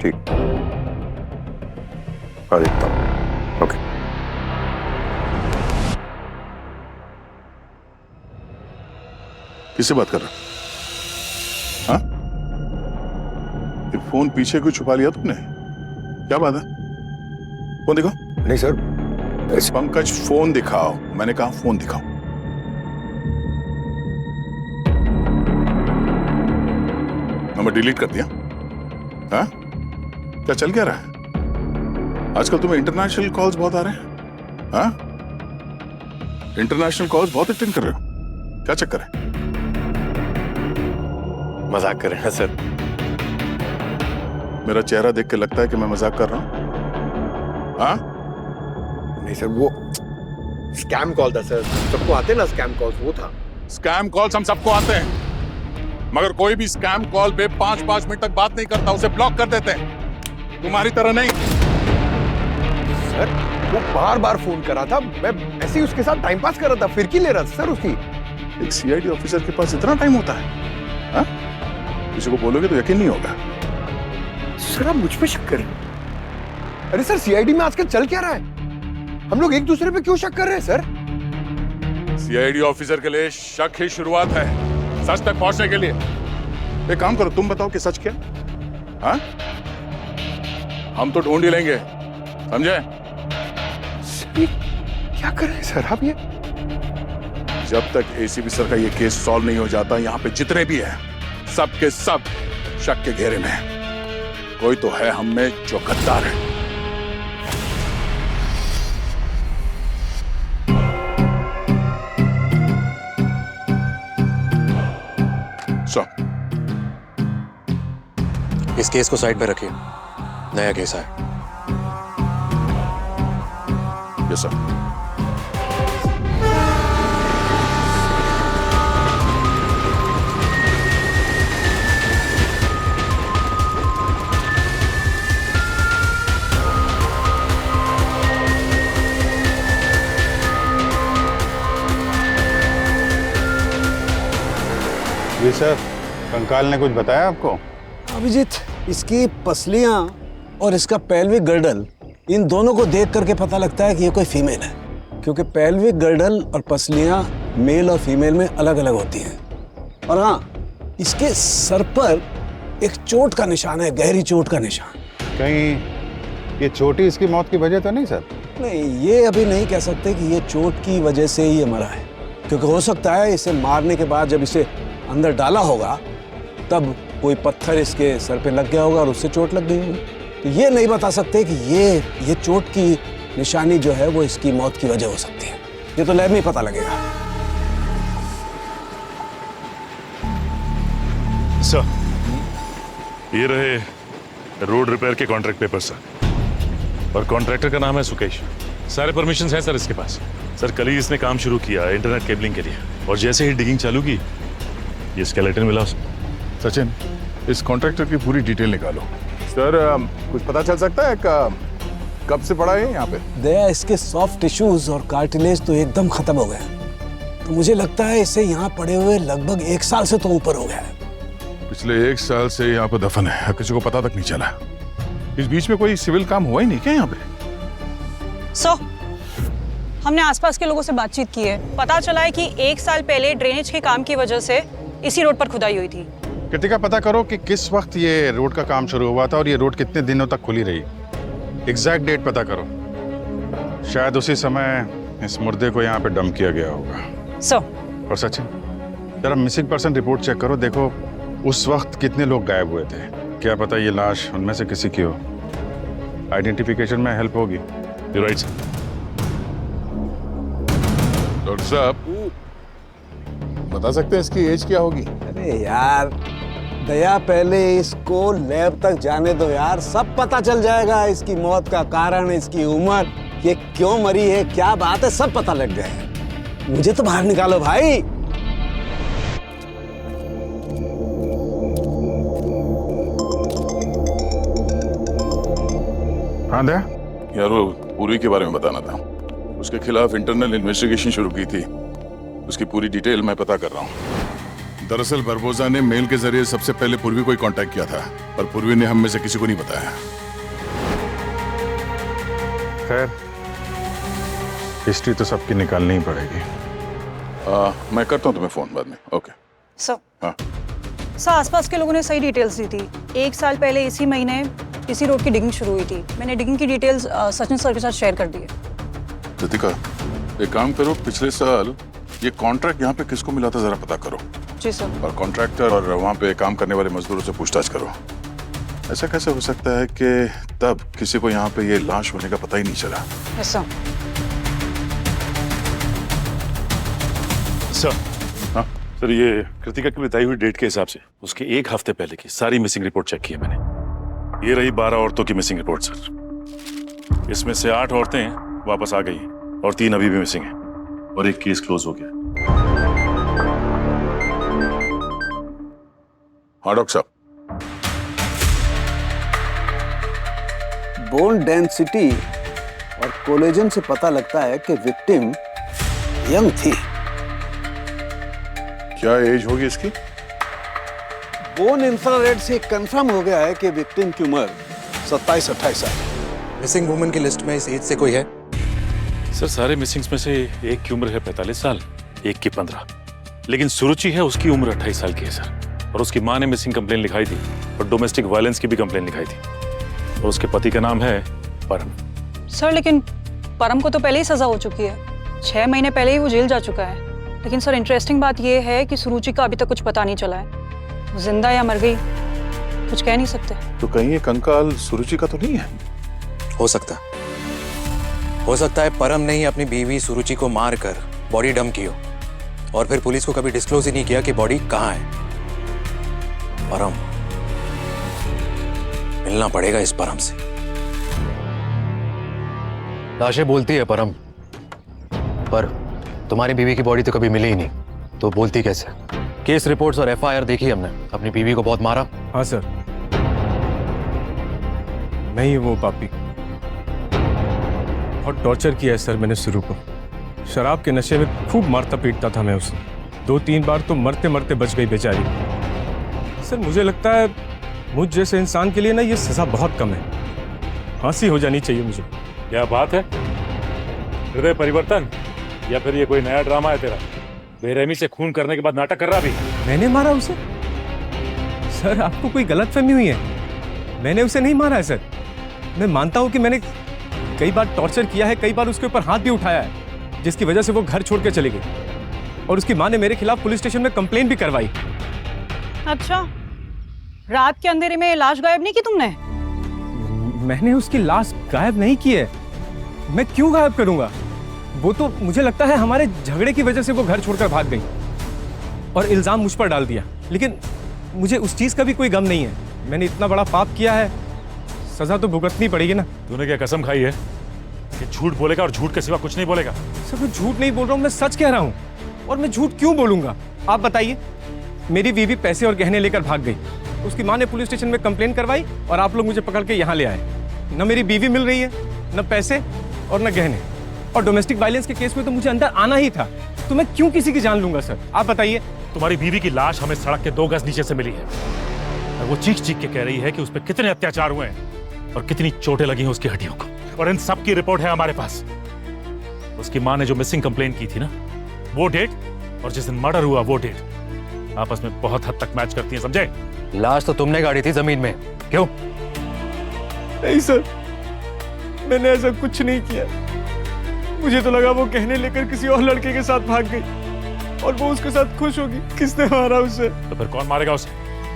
ठीक, आ देखता हूँ। ओके। किससे बात कर रहा? हाँ? ये फोन पीछे क्यों छुपा लिया तुमने? क्या बात है? फोन दिखाओ। नहीं सर। पंकज फोन दिखाओ, मैंने कहा फोन दिखाओ। नंबर डिलीट कर दिया? हाँ? क्या चल क्या रहा है? आजकल तुम्हें इंटरनेशनल कॉल्स बहुत आ रहे हैं। हाँ? इंटरनेशनल कॉल्स बहुत अटेंड कर रहे हो, क्या चक्कर है? मजाक कर रहे हैं सर। मेरा चेहरा देख के लगता है कि मैं मजाक कर रहा हूं? हाँ? नहीं सर, वो स्कैम कॉल था सर। सबको आते हैं ना स्कैम कॉल्स, वो था। स्कैम कॉल्स हम सबको आते हैं, मगर कोई भी स्कैम कॉल पे 5-5 मिनट तक बात नहीं करता, उसे ब्लॉक कर देते हैं। तुम्हारी तरह नहीं। सर वो बार बार फोन कर रहा था, मैं ऐसे ही उसके साथ टाइम पास कर रहा था, फिरकी ले रहा था सर उसकी। एक सीआईडी ऑफिसर के पास इतना टाइम होता है? हाँ? किसी को बोलोगे तो यकीन नहीं होगा। सर आप मुझ पे शक करें? अरे सर सीआईडी में आजकल चल क्या रहा है? हम लोग एक दूसरे पे क्यों शक कर रहे हैं सर? सीआईडी ऑफिसर के लिए शक ही शुरुआत है सच तक पहुंचने के लिए। एक काम करो, तुम बताओ कि सच क्या? हाँ? हम तो ढूंढ ही लेंगे, समझे? क्या कर रहे हैं सर आप ये? जब तक एसीपी सर का ये केस सॉल्व नहीं हो जाता, यहाँ पे जितने भी हैं सब के सब शक के घेरे में हैं। कोई तो है हम में जो गद्दार है। इस केस को साइड पे रखिए, नया केस है। Yes sir. जी सर, कंकाल ने कुछ बताया आपको? अभिजीत, इसकी पसलियां और इसका पेल्विक गर्डल, इन दोनों को देख करके पता लगता है कि ये कोई फीमेल है, क्योंकि पेल्विक गर्डल और पसलियां मेल और फीमेल में अलग अलग होती हैं। और हाँ, इसके सर पर एक चोट का निशान है, गहरी चोट का निशान। कहीं ये चोट ही इसकी मौत की वजह तो नहीं सर? नहीं, ये अभी नहीं कह सकते कि ये चोट की वजह से ही ये मरा है, क्योंकि हो सकता है इसे मारने के बाद जब इसे अंदर डाला होगा तब कोई पत्थर इसके सर पे लग गया होगा और उससे चोट लग गई होगी। तो ये नहीं बता सकते कि ये चोट की निशानी जो है वो इसकी मौत की वजह हो सकती है। ये तो लैब में ही पता लगेगा। सर, ये रहे रोड रिपेयर के कॉन्ट्रैक्ट पेपर सर, और कॉन्ट्रैक्टर का नाम है सुकेश। सारे परमिशंस हैं सर इसके पास। सर कल ही इसने काम शुरू किया इंटरनेट केबलिंग के लिए, और जैसे ही डिगिंग चालू की ये स्केलेटन मिला। सचिन, इस कॉन्ट्रैक्टर की पूरी डिटेल निकालो। सर कुछ पता चल सकता है कब से पड़ा है यहाँ पे? दया, इसके सॉफ्ट टिश्यूज और कार्टिलेज तो एकदम खत्म हो गए, तो मुझे लगता है इसे यहाँ पड़े हुए लगभग 1 साल से तो ऊपर हो गया है। पिछले 1 साल से यहाँ पे दफन है, किसी को पता तक नहीं चला। इस बीच में कोई सिविल काम हुआ ही नहीं क्या यहाँ पे? हमने आसपास के लोगों से बातचीत की है, पता चला है कि 1 साल पहले ड्रेनेज के काम की वजह से इसी रोड पर खुदाई हुई थी। कृतिका, पता करो कि किस वक्त ये रोड का काम शुरू हुआ था और ये रोड कितने दिनों तक खुली रही। एग्जैक्ट डेट पता करो। शायद उसी समय इस मुर्दे को यहाँ पे डंप किया गया होगा। और सचिन, जरा मिसिंग पर्सन रिपोर्ट चेक करो, देखो उस वक्त कितने लोग गायब हुए थे। क्या पता ये लाश उनमें से किसी की हो। आइडेंटिफिकेशन में हेल्प होगी। You right sir. डॉक्टर साहब, बता सकते हैं इसकी एज क्या होगी? अरे यार दया, पहले इसको लैब तक जाने दो यार, सब पता चल जाएगा। इसकी मौत का कारण, इसकी उम्र, ये क्यों मरी है, क्या बात है, सब पता लग जाएगा। मुझे तो बाहर निकालो भाई। हाँ दया, यार वो पूरी के बारे में बताना था। उसके खिलाफ इंटरनल इन्वेस्टिगेशन शुरू की थी, उसकी पूरी डिटेल मैं पता कर रहा हूँ। दरअसल बरबोजा ने मेल के जरिए सबसे पहले पूर्वी को ही कांटेक्ट किया था, पर पूर्वी ने हम में से किसी को नहीं बताया। खैर, हिस्ट्री तो सबकी निकालनी ही पड़ेगी। मैं करता हूँ तुम्हें फोन बाद में। ओके। सर हाँ, सर आसपास के लोगों ने सही डिटेल्स दी थी। 1 साल पहले इसी महीने इसी रोड की डिगिंग शुरू हुई थी। मैंने डिगिंग की डिटेल्स सचिन सर के साथ शेयर कर दी है। कृतिका, एक काम करो, पिछले साल ये कॉन्ट्रैक्ट यहाँ पे किसको मिला था जरा पता करो, जी सर। और कॉन्ट्रैक्टर और वहाँ पे काम करने वाले मजदूरों से पूछताछ करो। ऐसा कैसे हो सकता है कि तब किसी को यहाँ पे ये लाश होने का पता ही नहीं चला? Yes sir. सर, हाँ? सर ये कृतिका की बताई हुई डेट के हिसाब से उसके 1 हफ्ते पहले की सारी मिसिंग रिपोर्ट चेक की है मैंने। ये रही 12 औरतों की मिसिंग रिपोर्ट सर। इसमें से 8 औरतें वापस आ गई हैं और 3 अभी भी मिसिंग हैं, और एक केस क्लोज हो गया। हाँ डॉक्टर साहब। बोन डेंसिटी और कोलेजन से पता लगता है कि विक्टिम यंग थी। क्या एज होगी इसकी? बोन इंफ्रारेड से कंफर्म हो गया है कि विक्टिम की उम्र 27-28 साल। मिसिंग वुमन की लिस्ट में इस एज से कोई है? सर सारे मिसिंग्स में से एक की उम्र है 45 साल, एक की 15, लेकिन सुरुचि है उसकी उम्र 28 साल की है सर। और उसकी माँ ने मिसिंग कंप्लेन लिखाई थी और डोमेस्टिक वायलेंस की भी कंप्लेन लिखाई थी, और उसके पति का नाम है परम। सर लेकिन परम को तो पहले ही सजा हो चुकी है। 6 महीने पहले ही वो जेल जा चुका है। लेकिन सर इंटरेस्टिंग बात ये है कि सुरुचि का अभी तक कुछ पता नहीं चला है। वो जिंदा या मर गई कुछ कह नहीं सकते। तो कहीं ये कंकाल सुरुचि का तो नहीं है? हो सकता है परम ने ही अपनी बीवी सुरुचि को मार कर बॉडी डंप की हो, और फिर पुलिस को कभी डिस्क्लोज ही नहीं किया कि बॉडी कहाँ है। परम, मिलना पड़ेगा इस परम से। लाशें बोलती है परम, पर तुम्हारी बीवी की बॉडी तो कभी मिली ही नहीं, तो बोलती कैसे? केस रिपोर्ट्स और एफआईआर देखी हमने। अपनी बीवी को बहुत मारा। हाँ सर, नहीं वो पापी, बहुत टॉर्चर किया है सर मैंने शुरू को। शराब के नशे में खूब मारता पीटता था मैं उसे। 2-3 बार तो मरते मरते बच गई बेचारी। सर मुझे लगता है मुझ जैसे इंसान के लिए ना ये सजा बहुत कम है। फांसी हो जानी चाहिए मुझे। क्या बात है? हृदय परिवर्तन या फिर ये कोई नया ड्रामा है तेरा? बेरहमी से खून करने के बाद नाटक कर रहा भी? मैंने मारा उसे? सर आपको कोई गलतफहमी हुई है। मैंने उसे नहीं मारा है सर। मैं मानता हूं कि मैंने कई बार टॉर्चर किया है, कई बार उसके ऊपर हाथ भी उठाया है, जिसकी वजह से वो घर छोड़ के चली गई, और उसकी माँ ने मेरे खिलाफ पुलिस स्टेशन में कंप्लेंट भी करवाई। अच्छा, रात के अंधेरे में लाश गायब नहीं की तुमने? मैंने उसकी लाश गायब नहीं की है। मैं क्यों गायब करूंगा? वो तो मुझे लगता है हमारे झगड़े की वजह से वो घर छोड़कर भाग गई और इल्जाम मुझ पर डाल दिया। लेकिन मुझे उस चीज का भी कोई गम नहीं है। मैंने इतना बड़ा पाप किया है, सजा तो भुगतनी पड़ेगी ना। तूने क्या कसम खाई है कि झूठ बोलेगा और झूठ के सिवा कुछ नहीं बोलेगा? सर मैं झूठ नहीं बोल रहा हूँ, मैं सच कह रहा हूँ। और मैं झूठ क्यों बोलूंगा? आप बताइए। मेरी बीवी पैसे और गहने लेकर भाग गई, उसकी माँ ने पुलिस स्टेशन में कंप्लेन करवाई और आप लोग मुझे पकड़ के यहाँ ले आए। न मेरी बीवी मिल रही है, न पैसे और न गहने, और डोमेस्टिक वायलेंस के केस में तो मुझे अंदर आना ही था। तो मैं क्यों किसी की जान लूंगा सर? आप बताइए। तुम्हारी बीवी की लाश हमें सड़क के 2 गज नीचे से मिली है, और वो चीख चीख के कह रही है कि उस पर कितने अत्याचार हुए हैं और कितनी चोटें लगी हैं उसकी हड्डियों को, और इन सब की रिपोर्ट है हमारे पास। उसकी माँ ने जो मिसिंग कंप्लेन की थी ना, वो डेट और जिस दिन मर्डर हुआ वो डेट आपस में बहुत हद तक मैच करती हैं, समझे? लाश तो तुमने गाड़ी थी जमीन में, क्यों? नहीं सर, मैंने ऐसा कुछ नहीं किया। मुझे तो लगा वो गहने लेकर किसी और लड़के के साथ भाग गई और वो उसके साथ खुश होगी। किसने मारा उसे? तो फिर कौन मारेगा उसे?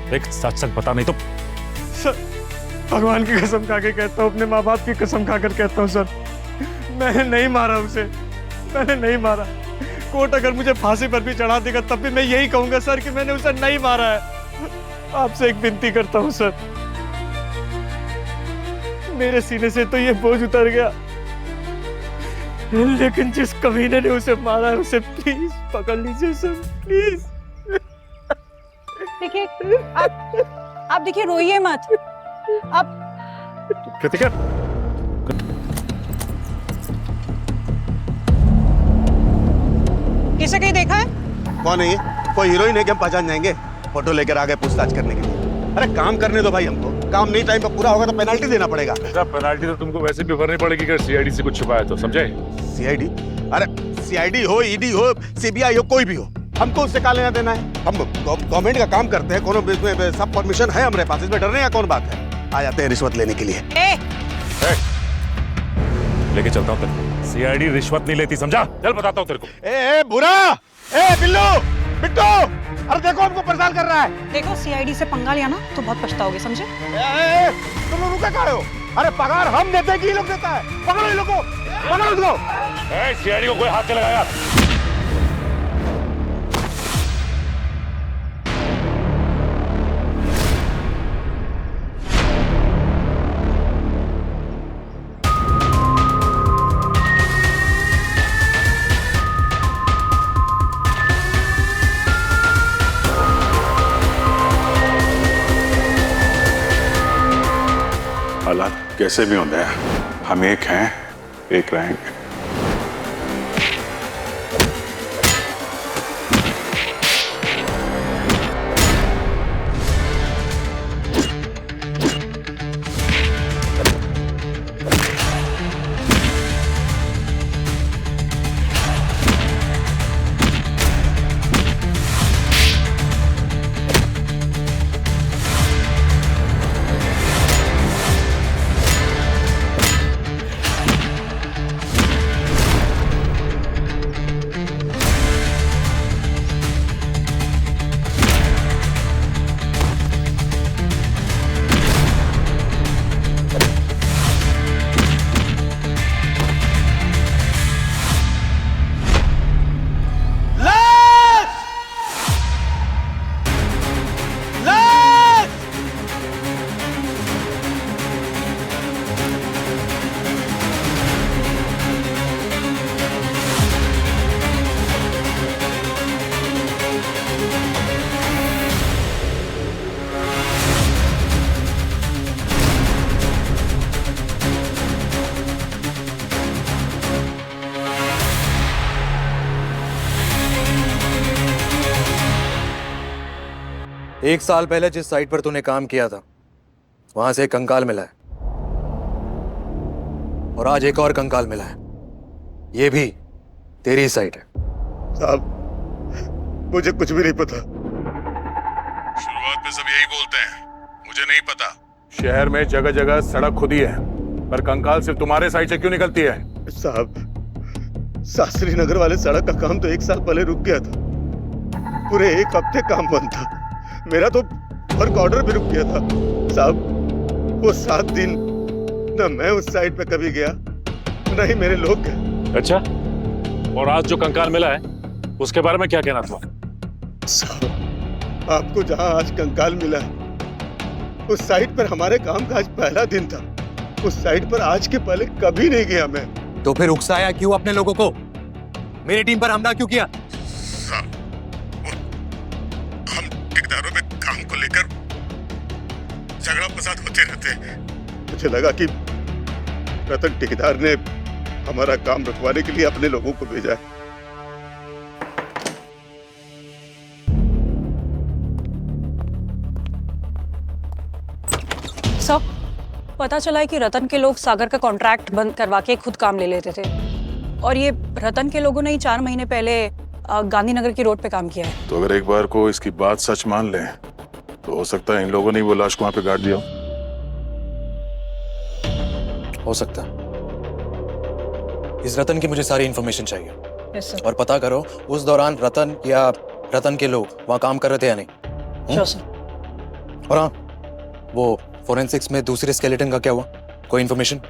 देख सच सच बता, नहीं तो। सर भगवान की कसम खा के कहता हूँ, अपने माँ बाप की कसम खाकर कहता हूँ सर, मैंने नहीं मारा उसे। मैंने नहीं मारा। कोर्ट अगर मुझे फांसी पर भी चढ़ा देगा तब भी मैं यही कहूंगा सर कि मैंने उसे नहीं मारा है। आपसे एक विनती करता हूँ सर, मेरे सीने से तो ये बोझ उतर गया, लेकिन जिस कमीने ने उसे मारा है उसे प्लीज पकड़ लीजिए सर, प्लीज। देखिए आप देखिए, रोइए मत आप। कृतिका, इसे कहीं देखा है? कौन है ये? कोई हीरोइन है कि हम पहचान जाएंगे? फोटो लेकर आ गए पूछताछ करने के लिए। अरे काम करने दो भाई हमको, काम नहीं टाइम पर पूरा होगा तो पेनल्टी देना पड़ेगा। पेनाल्टी तो तुमको वैसे भी भरनी पड़ेगी अगर सीआईडी से कुछ छुपाया तो, समझे? सीआईडी? अरे सीआईडी हो, ईडी हो, सीबीआई हो, कोई भी हो, हमको उससे क्या लेना देना है? हम गवर्नमेंट का काम करते हैं, कोनो इसमें सब परमिशन है हमारे पास, इसमें डरने का कौन बात है? आ जाते हैं रिश्वत लेने के लिए। लेके चलता हूँ तेरे। सीआईडी रिश्वत नहीं लेती, समझा? चल बताता हूँ तेरे को। ए बुरा, ए बिल्लू, बिट्टू, अरे देखो हमको परेशान कर रहा है। देखो सीआईडी से पंगा लिया ना तो बहुत पछताओगे, समझे? तुम लोग रुके काहे हो? अरे पगार हम देते हैं कि ये लोग देता है? पकड़ो इन लोगों को, पकड़ो इसको। सीआईडी को कोई हाथ से लगाया? हालात कैसे भी होते हैं, हम एक हैं, एक रहेंगे। एक साल पहले जिस साइट पर तूने काम किया था वहां से एक कंकाल मिला है और आज एक और कंकाल मिला है। ये भी तेरी ही साइट है। साहब मुझे कुछ भी नहीं पता। शुरुआत में सब यही बोलते हैं, मुझे नहीं पता। शहर में जगह जगह सड़क खुदी है, पर कंकाल सिर्फ तुम्हारे साइड से क्यों निकलती है? साहब शास्त्री नगर वाले सड़क का काम तो एक साल पहले रुक गया था, पूरे एक हफ्ते काम बंद था। मेरा तो वर्क ऑर्डर भी रुक गया था। साहब वो 7 दिन न मैं उस साइट पे कभी गया, न ही मेरे लोग गए। अच्छा, और आज जो कंकाल मिला है उसके बारे में क्या कहना था? साहब आपको जहां आज कंकाल मिला है उस साइट पर हमारे काम का आज पहला दिन था। उस साइट पर आज के पहले कभी नहीं गया मैं। तो फिर उकसाया क्यों अपने लोगों को? मेरी टीम पर हमला क्यों किया? हम ठेकेदारों में काम को लेकर झगड़ा फसाद होते रहते। मुझे लगा कि रतन ठेकेदार ने हमारा काम रुकवाने के लिए अपने लोगों को भेजा है। सब पता चला है कि रतन के लोग सागर का कॉन्ट्रैक्ट बंद करवा के खुद काम ले लेते थे, और ये रतन के लोगों ने ही 4 महीने पहले गांधीनगर की रोड पे काम किया है। तो अगर एक बार को इसकी बात सच मान लें तो हो सकता है इन लोगों ने वो लाश को वहां पे गाड़ दिया हो सकता। इस रतन की मुझे सारी इंफॉर्मेशन चाहिए। Yes sir. और पता करो उस दौरान रतन या रतन के लोग वहां काम कर रहे थे या नहीं। Sure sir. और हाँ, वो फोरेंसिक्स में दूसरे स्केलेटन का क्या हुआ? कोई इंफॉर्मेशन?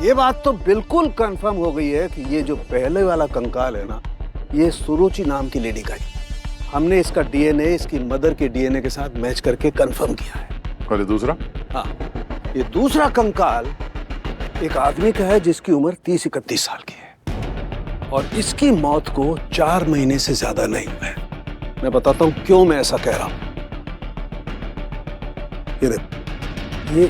ये बात तो बिल्कुल कंफर्म हो गई है कि ये जो पहले वाला कंकाल है ना, ये सुरुचि नाम की लेडी का है। हमने इसका डीएनए इसकी मदर के डीएनए के साथ मैच करके कंफर्म किया है। और दूसरा? हाँ, ये दूसरा कंकाल एक आदमी का है जिसकी उम्र 30-31 साल की है और इसकी मौत को 4 महीने से ज्यादा नहीं हुआ है। मैं बताता हूं क्यों मैं ऐसा कह रहा हूं। ये देखो, ये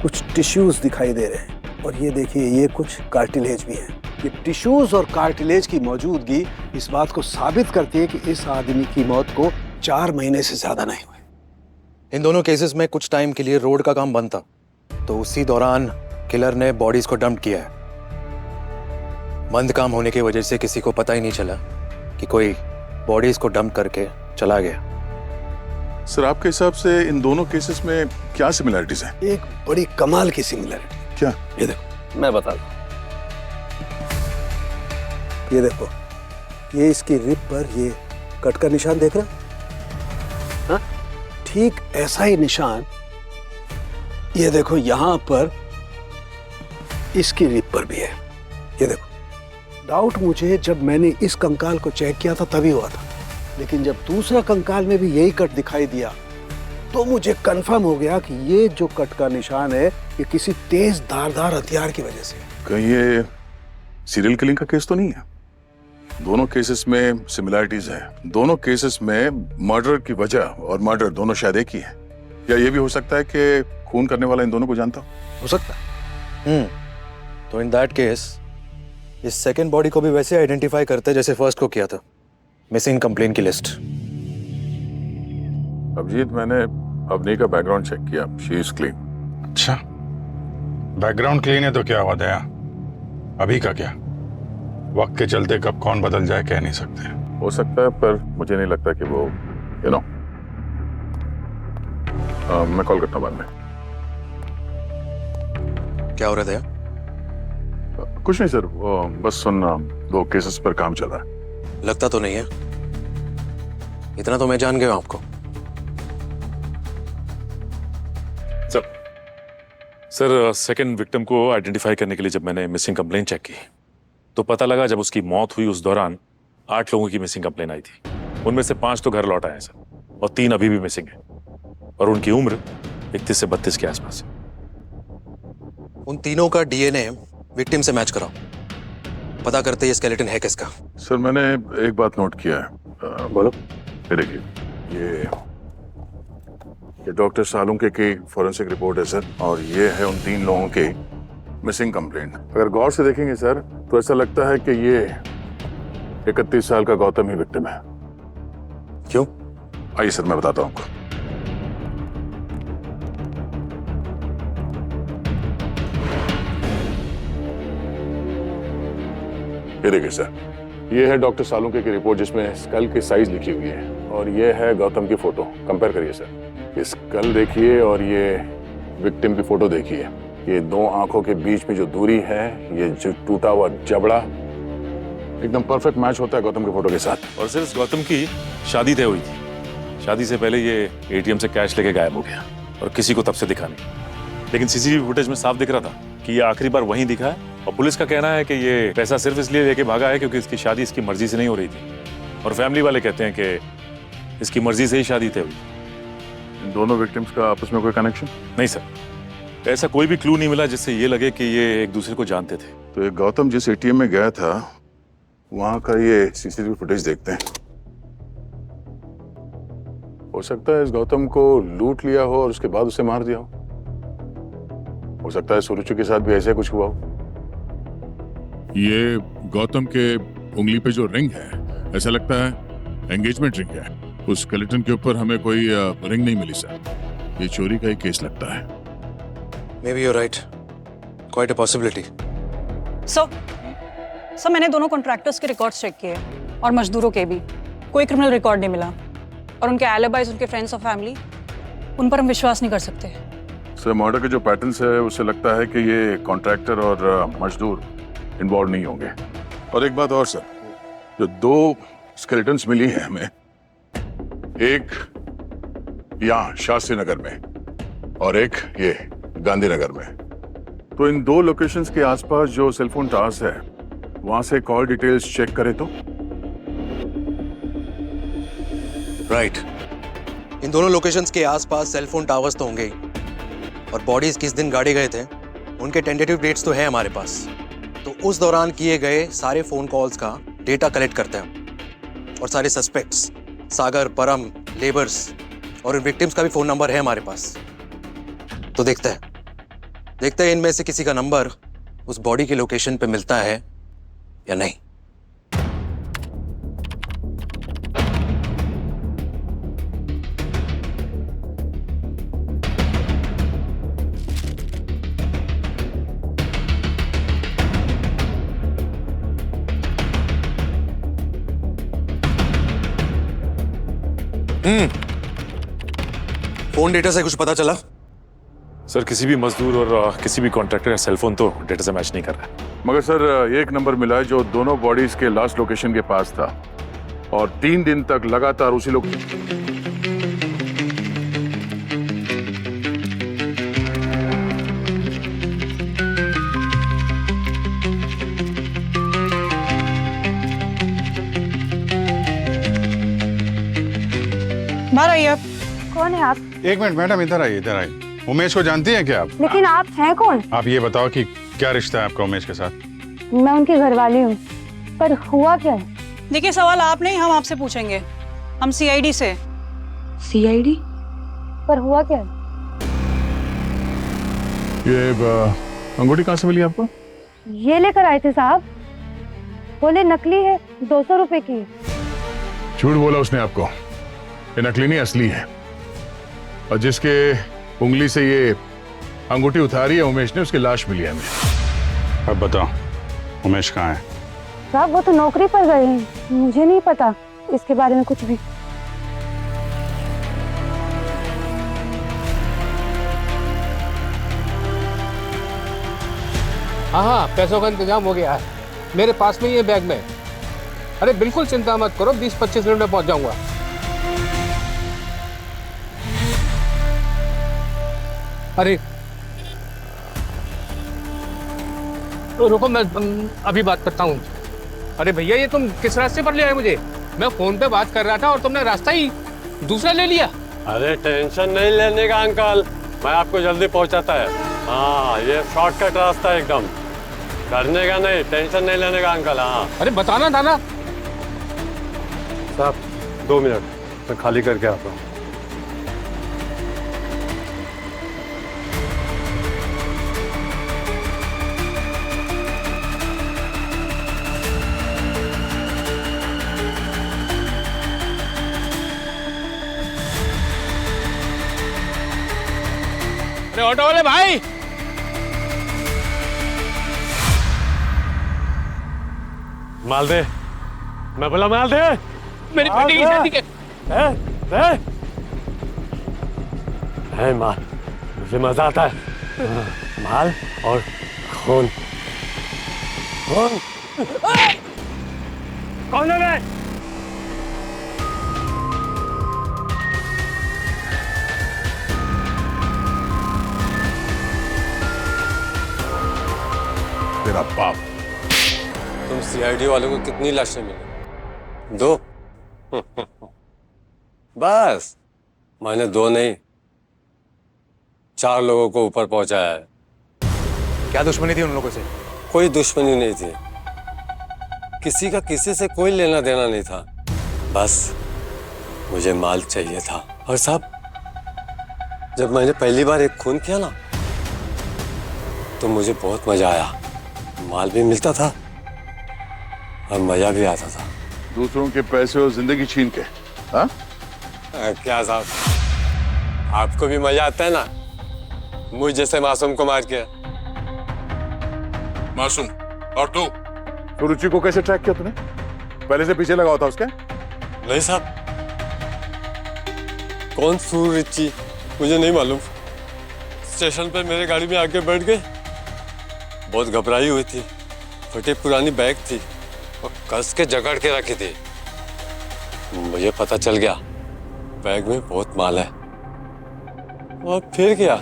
कुछ टिश्यूज दिखाई दे रहे हैं और ये देखिए ये कुछ कार्टिलेज भी है। ये टिश्यूज और कार्टिलेज की मौजूदगी इस बात को साबित करती है कि इस आदमी की मौत को 4 महीने से ज्यादा नहीं हुए। इन दोनों केसेस में कुछ टाइम के लिए रोड का काम बंद था, तो उसी दौरान किलर ने बॉडीज को डंप किया है। बंद काम होने की वजह से किसी को पता ही नहीं चला कि कोई बॉडीज को डंप करके चला गया। सर, आपके हिसाब से इन दोनों केसेस में क्या सिमिलरिटीज हैं? एक बड़ी कमाल की सिमिलरिटी। क्या? ये देखो, मैं बता दूं। ये देखो, ये इसकी रिब पर ये कट का निशान देख रहे हो? हाँ? ठीक ऐसा ही निशान ये देखो यहां पर इसकी रिब पर भी है। ये देखो, डाउट मुझे जब मैंने इस कंकाल को चेक किया था तभी हुआ था, लेकिन जब दूसरा कंकाल में भी यही कट दिखाई दिया तो मुझे कंफर्म हो गया कि ये जो कट का निशान है ये किसी तेज धारदार हथियार की वजह से है। कहीं ये सीरियल किलिंग का केस तो नहीं है? दोनों केसेस में सिमिलरिटीज है। दोनों केसेस में मर्डर की वजह और मर्डर दोनों शायद एक ही है। या ये भी हो सकता है कि खून करने वाला इन दोनों को जानता हो सकता है। तो इन दैट केस इस सेकंड बॉडी को भी वैसे आइडेंटिफाई करते जैसे फर्स्ट को किया था। मिसिंग कंप्लेन की लिस्ट। अभिजीत, मैंने अवनी का बैकग्राउंड चेक किया, शी इज क्लीन। अच्छा, बैकग्राउंड क्लीन है तो क्या हुआ दया? अभी का क्या? वक्त के चलते कब कौन बदल जाए कह नहीं सकते। हो सकता है, पर मुझे नहीं लगता कि वो यू नो मैं कॉल करता हूं बाद में। क्या हो रहा है? कुछ नहीं सर, वो बस सुन, 2 केसेस पर काम चल रहा है। लगता तो नहीं है, इतना तो मैं जान गया आपको। सर, सेकंड विक्टिम को आइडेंटिफाई करने के लिए जब मैंने मिसिंग कंप्लेन चेक की तो पता लगा जब उसकी मौत हुई उस दौरान 8 लोगों की मिसिंग कंप्लेन आई थी। उनमें से 5 तो घर लौट आए हैं सर, और 3 अभी भी मिसिंग है और उनकी उम्र 31 से 32 के आसपास है। उन तीनों का डीएनए विक्टिम से मैच कराओ, पता करते ये स्केलेटन है किसका। सर, मैंने एक बात नोट किया है। बोलो। ये देखिए, ये डॉक्टर सालुंके की फॉरेंसिक रिपोर्ट है सर, और ये है उन 3 लोगों की मिसिंग कंप्लेंट। अगर गौर से देखेंगे सर तो ऐसा लगता है कि ये 31 साल का गौतम ही विक्टिम है। क्यों? आइए सर, मैं बताता हूं आपको। ये देखिए सर, ये है डॉक्टर सालुंके की रिपोर्ट जिसमें स्कल की साइज लिखी हुई है, और ये है गौतम की फोटो। कंपेयर करिए सर, ये स्कल देखिए और ये विक्टिम की फोटो देखिए। ये 2 आंखों के बीच में जो दूरी है, ये जो टूटा हुआ जबड़ा, एकदम परफेक्ट मैच होता है गौतम की फोटो के साथ। और सर, इस गौतम की शादी तय हुई थी। शादी से पहले ये एटीएम से कैश लेके गायब हो गया और किसी को तब से दिखा नहीं। लेकिन सीसीटीवी फुटेज में साफ दिख रहा था कि ये आखिरी बार वहीं दिखा है, और पुलिस का कहना है कि ये पैसा सिर्फ इसलिए लेके भागा है क्योंकि इसकी शादी इसकी मर्जी से नहीं हो रही थी, और फैमिली वाले कहते हैं कि इसकी मर्जी से ही शादी तय हुई। इन दोनों विक्टिम्स का आपस में कोई कनेक्शन? नहीं सर, ऐसा कोई भी क्लू नहीं मिला जिससे ये लगे कि ये एक दूसरे को जानते थे। तो ये गौतम जिस एटीएम में गया था वहां का ये सीसीटीवी फुटेज देखते हैं। हो सकता है इस गौतम को लूट लिया हो और उसके बाद उसे मार दिया हो सकता है सुरुचि के साथ भी ऐसे कुछ हुआ हो। ये गौतम के उंगली पे जो रिंग है, ऐसा लगता है एंगेजमेंट रिंग है। उस स्केलेटन के ऊपर हमें कोई रिंग नहीं मिली सर। ये चोरी का ही केस लगता है। Maybe you're right. Quite a possibility. Sir, मैंने दोनों कॉन्ट्रैक्टर्स के रिकॉर्ड्स चेक किए और मजदूरों के भी। कोई क्रिमिनल रिकॉर्ड नहीं मिला, और उनके एलिबाइज, उनके फ्रेंड्स और फैमिली, उन पर हम विश्वास नहीं कर सकते। सर, मर्डर के जो पैटर्न्स है उससे लगता है कि ये कॉन्ट्रैक्टर और मजदूर इन्वॉल्व नहीं होंगे। और एक बात और सर, जो 2 स्केलेटन्स मिली हैं हमें, एक यहाँ शास्त्री नगर में और एक ये गांधीनगर में, तो इन 2 लोकेशंस के आसपास जो सेलफोन टावर्स है वहां से कॉल डिटेल्स चेक करें तो। राइट। इन दोनों लोकेशंस के आसपास सेलफोन टावर्स तो होंगे ही, और बॉडीज किस दिन गाड़े गए थे उनके टेंटेटिव डेट्स तो है हमारे पास। तो उस दौरान किए गए सारे फोन कॉल्स का डेटा कलेक्ट करते हैं और सारे सस्पेक्ट्स सागर, परम, लेबर्स और उन विक्टिम्स का भी फोन नंबर है हमारे पास। तो देखते हैं इनमें से किसी का नंबर उस बॉडी के लोकेशन पे मिलता है या नहीं। फोन डेटा से कुछ पता चला? सर किसी भी मजदूर और किसी भी कॉन्ट्रैक्टर का सेलफोन तो डेटा से मैच नहीं कर रहा है। मगर सर एक नंबर मिला है जो दोनों बॉडीज के लास्ट लोकेशन के पास था और 3 दिन तक लगातार उसी लोग बाहर आइए आप। कौन है आप? एक मिनट मैडम, इधर आइए, इधर आइए। उमेश को जानती हैं क्या आप? लेकिन आप हैं कौन? आप ये बताओ कि क्या रिश्ता है आपका उमेश के साथ? मैं उनकी घरवाली हूँ, पर हुआ क्या है? देखिए सवाल आप नहीं, हम आपसे पूछेंगे। हम सीआईडी से। सीआईडी? पर हुआ क्या है? ये अंगूठी कहाँ से मिली आपको? ये लेकर आए थे साहब, बोले नकली है, 200 रुपए की। झूठ बोला उसने आपको। ये नकली नहीं, असली है। और जिसके उंगली से ये अंगूठी उतारी है उमेश ने, उसकी लाश मिली है हमें। अब बताओ उमेश कहाँ है? साहब वो तो नौकरी पर गए हैं, मुझे नहीं पता इसके बारे में कुछ भी। हाँ, पैसों का इंतजाम हो गया है, मेरे पास में ये बैग में। अरे बिल्कुल चिंता मत करो, 20-25 मिनट में पहुंच जाऊंगा। अरे रुको, मैं अभी बात करता हूँ। अरे भैया ये तुम किस रास्ते पर ले आए मुझे? मैं फोन पे बात कर रहा था और तुमने रास्ता ही दूसरा ले लिया। अरे टेंशन नहीं लेने का अंकल, मैं आपको जल्दी पहुंचाता है। हाँ, ये शॉर्टकट रास्ता है एकदम, डरने का नहीं, टेंशन नहीं लेने का अंकल। हाँ अरे बताना था ना साहब। 2 मिनट मैं खाली करके आता हूँ। अरे ऑटो वाले भाई, माल दे, मैं बोला माल दे। मेरी बेटी की शादी के है माल, मुझे मजा आता है। माल और खून। कौन कौन है? तेरा बाप। तुम सीआईडी वालों को कितनी लाशें मिली? 2? बस मैंने 2 नहीं, 4 लोगों को ऊपर पहुंचाया है। क्या दुश्मनी थी उन लोगों से? कोई दुश्मनी नहीं थी, किसी का किसी से कोई लेना देना नहीं था, बस मुझे माल चाहिए था। और साहब जब मैंने पहली बार एक खून किया ना, तो मुझे बहुत मजा आया। माल भी मिलता था और मजा भी आता था। दूसरों के पैसे और जिंदगी छीन के। हाँ क्या साहब, आपको भी मजा आता है ना मुझ जैसे मासूम को मार के? मासूम? और तू? तो रुचि को कैसे ट्रैक किया तूने? पहले से पीछे लगा होता उसके? नहीं साहब, कौन रुचि मुझे नहीं मालूम। स्टेशन पर मेरे गाड़ी में आके बैठ गए, बहुत घबराई हुई थी, फटी पुरानी बैग थी और कस के जकड़ के रखी थी। मुझे पता चल गया बैग में बहुत माल है। और फिर क्या,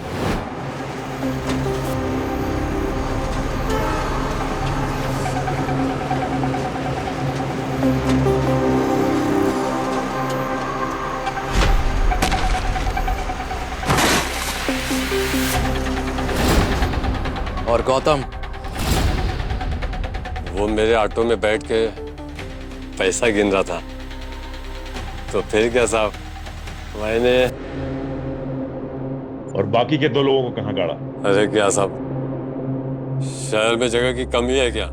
और गौतम? वो मेरे ऑटो में बैठ के पैसा गिन रहा था। तो फिर क्या साहब, मैंने। और बाकी के 2 लोगों को कहाँ गाड़ा? अरे क्या साहब, शहर में जगह की कमी है क्या?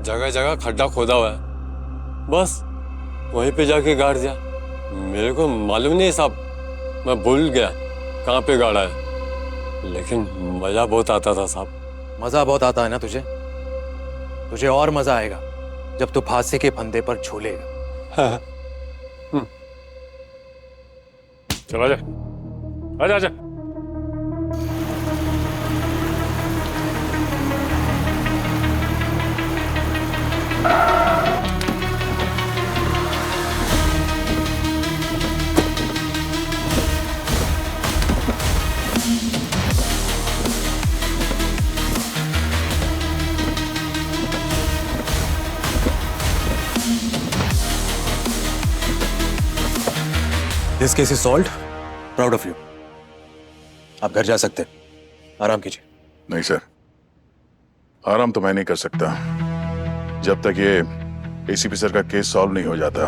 जगह जगह खड्डा खोदा हुआ है, बस वहीं पे जाके गाड़ दिया। मेरे को मालूम नहीं साहब, मैं भूल गया कहाँ पे गाड़ा है, लेकिन मजा बहुत आता था साहब। मजा बहुत आता है ना तुझे? तुझे और मजा आएगा जब तू फांसी के फंदे पर झूलेगा। चल आजा, आजा आजा। This case is solved, proud of you. आप घर जा सकते हैं, आराम कीजिए। नहीं सर, आराम तो मैं नहीं कर सकता जब तक ये एसीपी सर का केस सॉल्व नहीं हो जाता,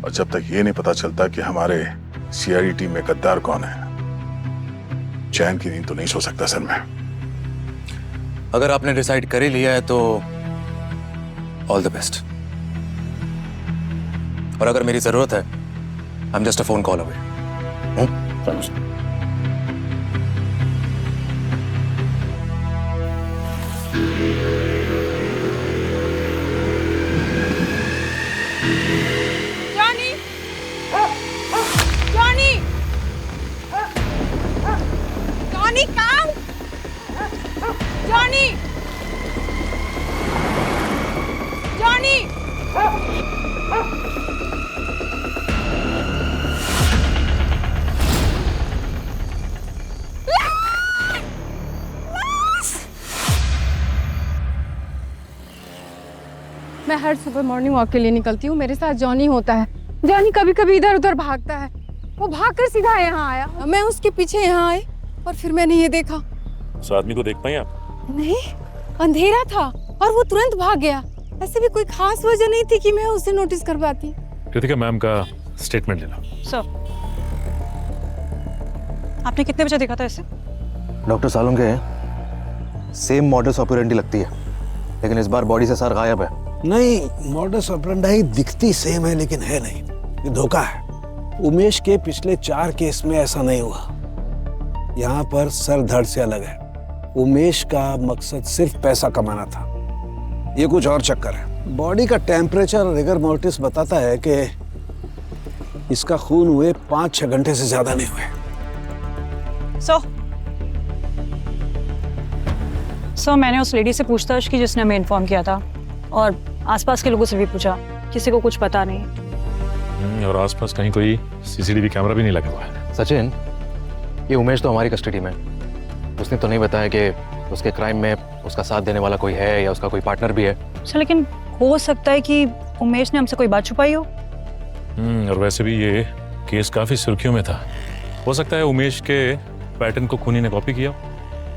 और जब तक ये नहीं पता चलता कि हमारे सीआईडी टीम में गद्दार कौन है। चैन की नींद तो नहीं सो सकता सर मैं। अगर आपने डिसाइड कर ही लिया है तो ऑल द बेस्ट। और अगर मेरी जरूरत है, I am just a phone call away. Johnny, Johnny, Johnny काम, जॉनी, जॉनी। मैं हर सुबह मॉर्निंग वॉक के लिए निकलती हूँ, मेरे साथ जॉनी होता है। जॉनी कभी कभी इधर उधर भागता है, वो भागकर सीधा यहाँ आया, मैं उसके पीछे यहाँ आई और फिर मैंने ये देखा। उस आदमी को देख पाई आप? नहीं, अंधेरा था और वो तुरंत भाग गया। ऐसे भी कोई खास वजह नहीं थी कि मैं उसे नोटिस कर पाती। कृतिका मैम का स्टेटमेंट लेना। सर, आपने कितने बजे देखा था इसे? Doctor Salunke, same modus operandi लगती है, लेकिन इस बार बॉडी से सार गायब है। नहीं, मॉडस ऑपरेंडी दिखती सेम है लेकिन है नहीं, ये धोखा है। उमेश के पिछले 4 केस में ऐसा नहीं हुआ। यहाँ पर सर धड़ से अलग है। उमेश का मकसद सिर्फ पैसा कमाना था, ये कुछ और चक्कर है। बॉडी का टेम्परेचर और रिगर मोर्टिस बताता है कि इसका खून हुए 5-6 घंटे से ज्यादा नहीं हुए। सो मैंने उस लेडी से पूछताछ की जिसने हमें इन्फॉर्म किया था, और आसपास के लोगों से भी पूछा, किसी को कुछ पता नहीं। और आसपास कहीं कोई सीसीटीवी कैमरा भी नहीं लगा हुआ है। सचिन, ये उमेश तो हमारी कस्टडी में, उसने तो नहीं बताया कि उसके क्राइम में उसका साथ देने वाला कोई है या उसका कोई पार्टनर भी है। अच्छा, लेकिन हो सकता है कि उमेश ने हमसे कोई बात छुपाई हो। और वैसे भी ये केस काफी सुर्खियों में था। हो सकता है उमेश के पैटर्न को खूनी ने कॉपी किया।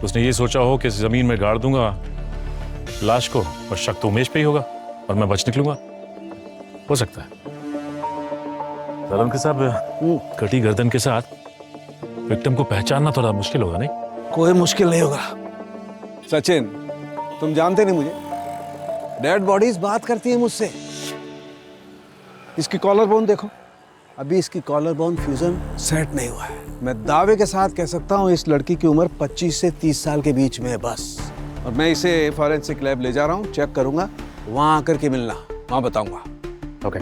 उसने ये सोचा हो कि जमीन में गाड़ दूंगा लाश को और शक तो उमेश पे ही होगा और मैं बच निकलूंगा। हो सकता है। सालुंके साहब, कटी गर्दन के साथ विक्टिम को पहचानना थोड़ा मुश्किल होगा, नहीं? कोई मुश्किल नहीं होगा सचिन, तुम जानते नहीं मुझे। डेड बॉडीज बात करती है मुझसे। इसकी कॉलर बोन देखो, अभी इसकी कॉलर बोन फ्यूजन सेट नहीं हुआ है। मैं दावे के साथ कह सकता हूँ इस लड़की की उम्र 25 से 30 साल के बीच में है बस। और मैं इसे फॉरेंसिक लैब ले जा रहा हूँ, चेक करूंगा, वहां आकर के मिलना, वहां बताऊंगा। ओके।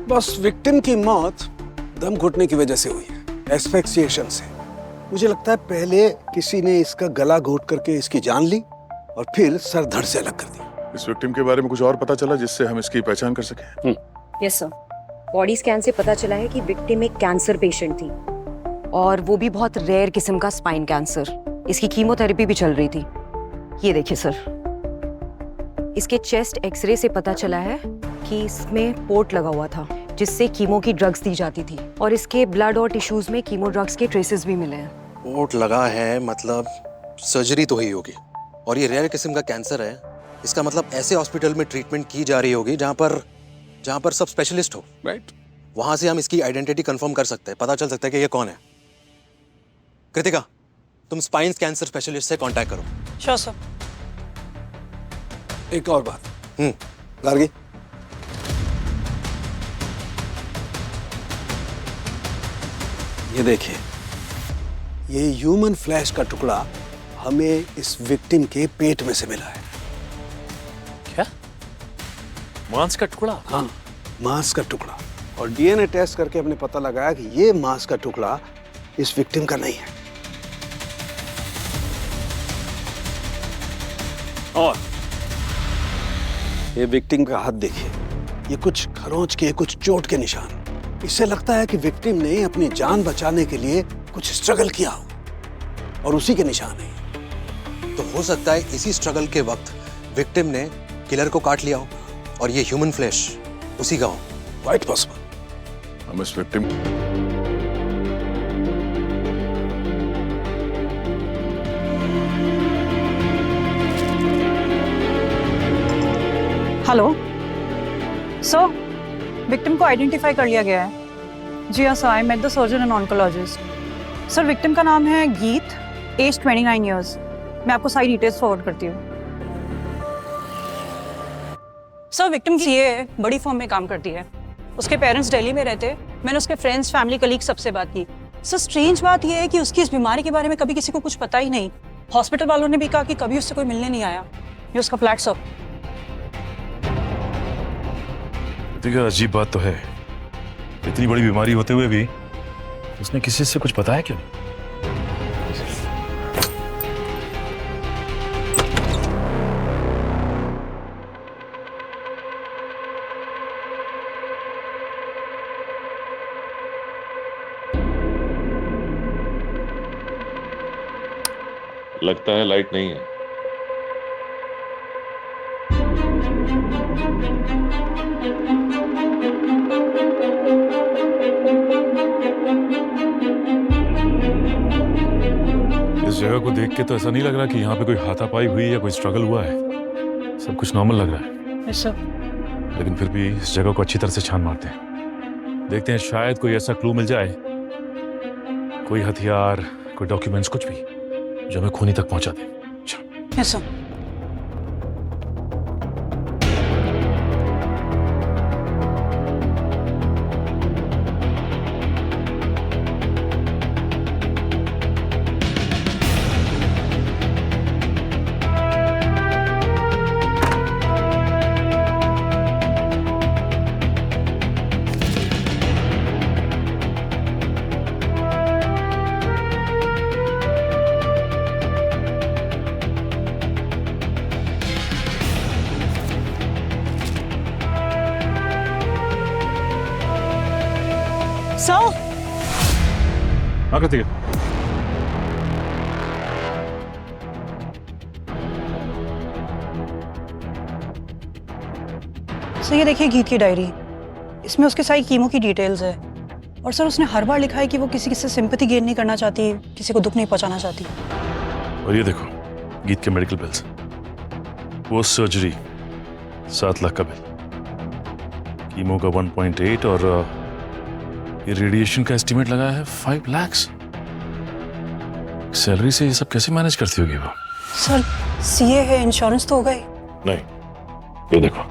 बस विक्टिम की मौत दम घुटने की वजह से हुई है, एस्फिक्सिएशन से। मुझे लगता है पहले किसी ने इसका गला घोट करके इसकी जान ली और फिर सर धड़ से अलग कर दी। इस विक्टिम के बारे में कुछ और पता चला जिससे हम इसकी पहचान कर सकें? यस सर, बॉडी स्कैन से पता चला है कि विक्टिम एक कैंसर पेशेंट थी, और वो भी बहुत रेयर किस्म का स्पाइन कैंसर। इसकी कीमोथेरेपी भी चल रही थी। ये देखिए सर, इसके चेस्ट एक्सरे से पता चला है कि इसमें पोर्ट लगा हुआ था जिससे कीमो की ड्रग्स दी जाती थी, और इसके ब्लड और टिश्यूज में कीमो ड्रग्स के ट्रेसेस भी मिले हैं। पोर्ट लगा है मतलब सर्जरी तो हुई होगी और ये रेयर किस्म का कैंसर है। इसका मतलब ऐसे हॉस्पिटल में ट्रीटमेंट की जा रही होगी जहां पर सब स्पेशलिस्ट हो। राइट। वहां से हम इसकी आइडेंटिटी कंफर्म कर सकते हैं, पता चल सकता है कि ये कौन है। कृतिका, तुम स्पाइन कैंसर स्पेशलिस्ट से कांटेक्ट करो। Sure sir. एक और बात। गार्गी, ये देखिए, ये ह्यूमन फ्लैश का टुकड़ा हमें इस विक्टिम के पेट में से मिला है। क्या? मांस का टुकड़ा? हाँ, मांस का टुकड़ा। और डीएनए टेस्ट करके हमने पता लगाया कि ये मांस का टुकड़ा इस विक्टिम का नहीं है। और ये विक्टिम का हाथ देखिए, ये कुछ खरोंच के, कुछ चोट के निशान। इससे लगता है कि विक्टिम ने अपनी जान बचाने के लिए कुछ स्ट्रगल किया हो और उसी के निशान है। तो हो सकता है इसी स्ट्रगल के वक्त विक्टिम ने किलर को काट लिया हो और ये ह्यूमन फ्लैश उसी का हो। Quite possible. हम इस विक्टिम हेलो सर, विक्टिम को आइडेंटिफाई कर लिया गया है। जी हाँ sir, I met the surgeon and oncologist. Sir, victim का नाम है गीत, एज 29 ईयर्स। मैं आपको सारी डिटेल्स फॉरवर्ड करती हूँ। सर, विक्टिम सीए है, बड़ी फर्म में काम करती है। उसके पेरेंट्स दिल्ली में रहते। मैंने उसके फ्रेंड्स, फैमिली, कलीग सबसे बात की। सर, स्ट्रेंज बात यह है कि उसकी इस बीमारी के बारे में कभी किसी को कुछ पता ही नहीं। हॉस्पिटल वालों ने भी कहा कि कभी उससे कोई मिलने नहीं आया। ये उसका फ्लैट सर। देखिए, अजीब बात तो है, इतनी बड़ी बीमारी होते हुए भी उसने किसी से कुछ बताया क्यों नहीं? लगता है लाइट नहीं है। इस जगह को देख के तो ऐसा नहीं लग रहा कि यहाँ पे कोई हाथापाई हुई या कोई स्ट्रगल हुआ है। सब कुछ नॉर्मल लग रहा है। Yes sir. लेकिन फिर भी इस जगह को अच्छी तरह से छान मारते हैं, देखते हैं शायद कोई ऐसा क्लू मिल जाए, कोई हथियार, कोई डॉक्यूमेंट्स, कुछ भी जो हमें खूनी तक पहुंचा दे। Yes sir. सर, हाँ करती है। सर, ये देखिए गीत की डायरी। इसमें उसके सारी कीमो की डिटेल्स है। और सर, उसने हर बार लिखा है कि वो किसी से सिंपैथी गेन नहीं करना चाहती, किसी को दुख नहीं पहुंचाना चाहती। और ये देखो गीत के मेडिकल बिल्स, वो सर्जरी 7 लाख का बिल, कीमो का 1.8 और ये रेडिएशन का एस्टिमेट लगा है 5 लाख। सैलरी से ये सब कैसे मैनेज करती होगी वो? सर, सीए है, इंश्योरेंस तो होगा ही। नहीं, ये देखो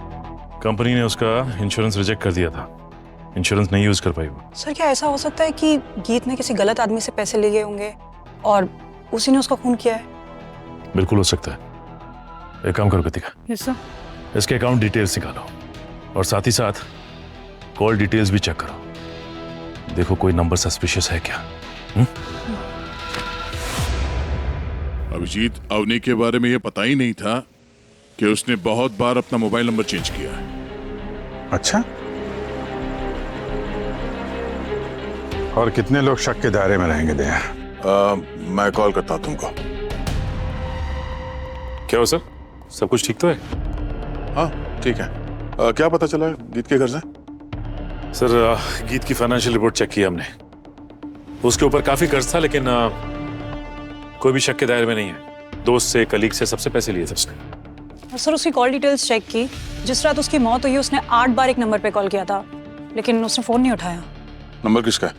कंपनी ने उसका इंश्योरेंस रिजेक्ट कर दिया था, इंश्योरेंस नहीं यूज कर पाई वो। सर, क्या ऐसा हो सकता है कि गीत ने किसी गलत आदमी से पैसे लिए होंगे और उसी ने उसका खून किया है? बिल्कुल हो सकता है। एक काम करो कृतिका, यस सर। इसके अकाउंट डिटेल्स निकालो और साथ ही साथ कॉल डिटेल्स भी चेक करो, देखो कोई नंबर सस्पिशियस है क्या। अभिजीत, अवनी के बारे में यह पता ही नहीं था कि उसने बहुत बार अपना मोबाइल नंबर चेंज किया है। अच्छा, और कितने लोग शक के दायरे में रहेंगे दया? मैं कॉल करता हूं तुमको। क्या हो सर, सब कुछ ठीक तो है? हाँ ठीक है। क्या पता चला गीत के घर से? सर, गीत की फाइनेंशियल रिपोर्ट चेक की हमने, उसके ऊपर काफी कर्ज था, लेकिन कोई भी शक के दायरे में नहीं है। दोस्त से, कलीग से, सबसे पैसे लिए थे उसने। सर उसकी कॉल डिटेल्स चेक की। जिस रात उसकी मौत हुई उसने 8 बार एक नंबर पे कॉल किया था, लेकिन उसने फोन नहीं उठाया। नंबर किसका है?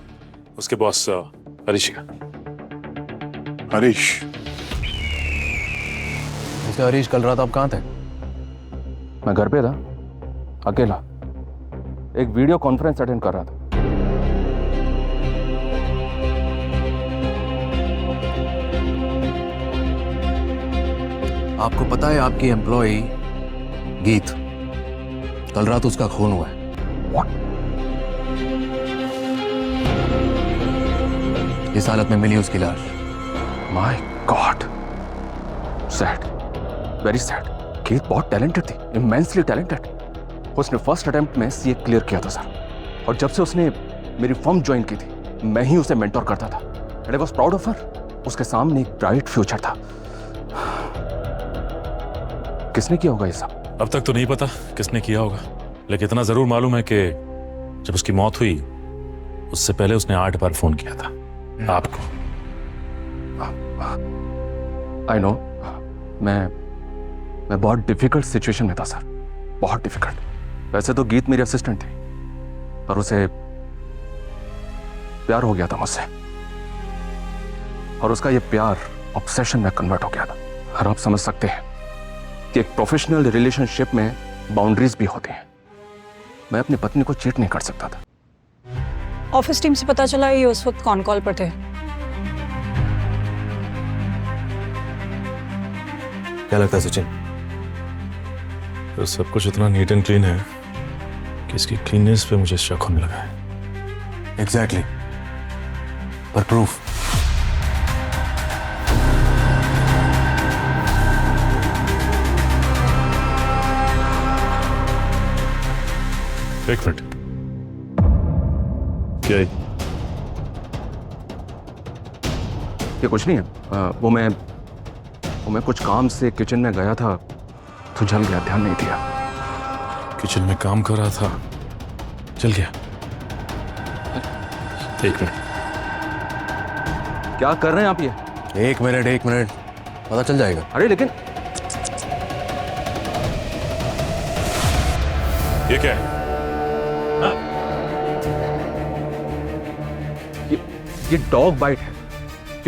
उसके बॉस हरीश का। हरीश? मिस्टर हरीश, कल रात आप कहाँ थे? मैं घर पे था, अकेला, एक वीडियो कॉन्फ्रेंस अटेंड कर रहा था। आपको पता है आपकी एम्प्लॉय गीत, कल रात उसका खून हुआ है। What? इस हालत में मिली उसकी लाश। My God, sad, very sad. गीत बहुत टैलेंटेड थी, इमेंसली टैलेंटेड। उसने फर्स्ट अटेम्प्ट में सीए क्लियर किया था सर, और जब से उसने मेरी फर्म ज्वाइन की थी मैं ही उसे मेंटोर करता था, and I was proud of her. उसके सामने एक ब्राइट फ्यूचर था। किसने किया होगा ये सब? अब तक तो नहीं पता किसने किया होगा, लेकिन इतना जरूर मालूम है कि जब उसकी मौत हुई उससे पहले उसने 8 बार फोन किया था आपको। आई नो, मैं बहुत डिफिकल्ट सिचुएशन में था सर, बहुत डिफिकल्ट। वैसे तो गीत मेरी असिस्टेंट थी, पर उसे प्यार हो गया था मुझसे, और उसका ये प्यार ऑब्सेशन में कन्वर्ट हो गया था। और आप समझ सकते हैं कि एक प्रोफेशनल रिलेशनशिप में बाउंड्रीज भी होती हैं। मैं अपनी पत्नी को चीट नहीं कर सकता था। ऑफिस टीम से पता चला ये उस वक्त कौन कॉल पर थे। क्या लगता है सचिन? तो सब कुछ इतना नीट एंड क्लीन है कि इसकी क्लीननेस पे मुझे शक होने लगा है। एग्जैक्टली, पर प्रूफ? एक मिनट, क्या है? ये कुछ नहीं है। वो मैं कुछ काम से किचन में गया था तो जल गया, ध्यान नहीं दिया। किचन में काम कर रहा था, जल गया? एक मिनट, क्या कर रहे हैं आप ये? एक मिनट, पता चल जाएगा। अरे लेकिन ये क्या है? ये डॉग बाइट है,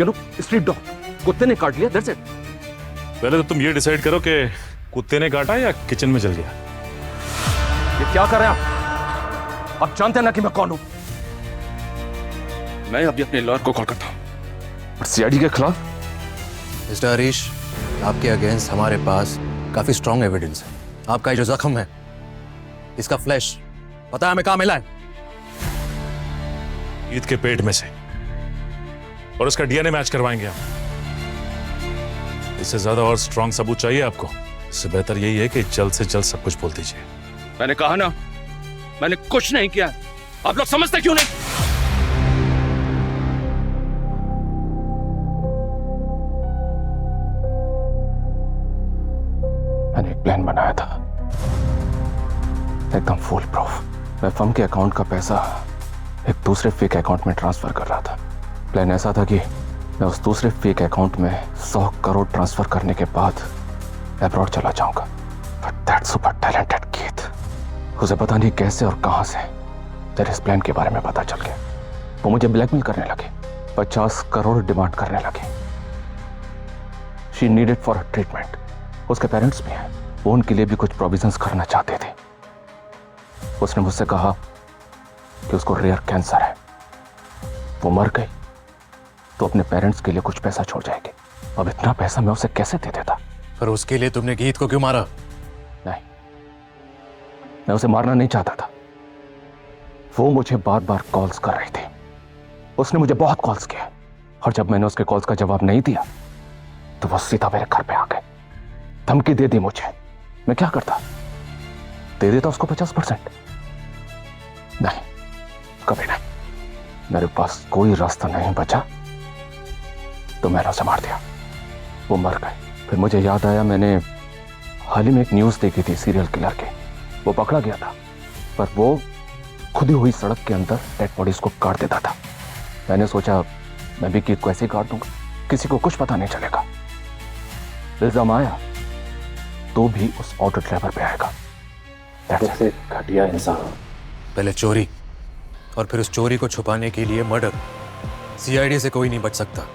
यू नो, स्ट्रीट डॉग, कुत्ते ने काट लिया, दैट्स इट। पहले तो तुम ये डिसाइड करो कि कुत्ते ने काटा या किचन में जल गया। ये क्या कर रहे हैं आप जानते हैं ना कि मैं कौन हूं। मैं अभी अपने लॉयर को कॉल करता हूं। सीआईडी के खिलाफ? मिस्टर हरीश, आपके अगेंस्ट हमारे पास काफी स्ट्रॉन्ग एविडेंस है। आपका ये जो जख्म है, इसका फ्लैश पता है हमें कहां मिला है? ईद के पेट में से, और उसका डीएनए मैच करवाएंगे हम। इससे ज्यादा और स्ट्रॉन्ग सबूत चाहिए आपको? इससे बेहतर यही है कि जल्द से जल्द सब कुछ बोल दीजिए। मैंने कहा ना, मैंने कुछ नहीं किया। आप लोग समझते क्यों नहीं? मैंने एक प्लान बनाया था, एकदम फुल प्रूफ। मैं फर्म के अकाउंट का पैसा एक दूसरे फेक अकाउंट में ट्रांसफर कर रहा था। प्लान ऐसा था कि मैं उस दूसरे फेक अकाउंट में 100 करोड़ ट्रांसफर करने के बाद अब्रॉड चला जाऊंगा। बट दैट सुपर टैलेंटेड गीत, उसे पता नहीं कैसे और कहां से तेरे इस प्लान के बारे में पता चल गया। वो मुझे ब्लैकमेल करने लगे, 50 करोड़ डिमांड करने लगे। She needed for treatment. उसके पेरेंट्स भी हैं, वो उनके लिए भी कुछ प्रोविजंस करना चाहते थे। उसने मुझसे कहा कि उसको रेयर कैंसर है, वो मर गई तो अपने पेरेंट्स के लिए कुछ पैसा छोड़ जाएगी। अब इतना पैसा मैं उसे कैसे दे देता? पर उसके लिए तुमने गीत को क्यों मारा? नहीं, मैं उसे मारना नहीं चाहता था। वो मुझे बार बार कॉल्स कर रही थी। उसने मुझे बहुत कॉल्स किए, और जब मैंने उसके कॉल्स का जवाब नहीं दिया तो वो सीधा मेरे घर पे आ गए, धमकी दे दी मुझे। मैं क्या करता? दे देता उसको 50%? नहीं, कभी नहीं। मेरे पास कोई रास्ता नहीं बचा तो मैंने उसे मार दिया। वो मर गए। फिर मुझे याद आया, मैंने हाल ही में एक न्यूज़ देखी थी सीरियल किलर की। वो पकड़ा गया था, पर वो खुदी हुई सड़क के अंदर डेड बॉडीज को काट देता था। मैंने सोचा मैं भी गीत को ऐसे ही काट दूंगा, किसी को कुछ पता नहीं चलेगा। इल्जाम आया तो भी उस ऑटो ड्राइवर पे आएगा। जैसे घटिया इंसान। पहले चोरी और फिर उस चोरी को छुपाने के लिए मर्डर। सीआईडी से कोई नहीं बच सकता।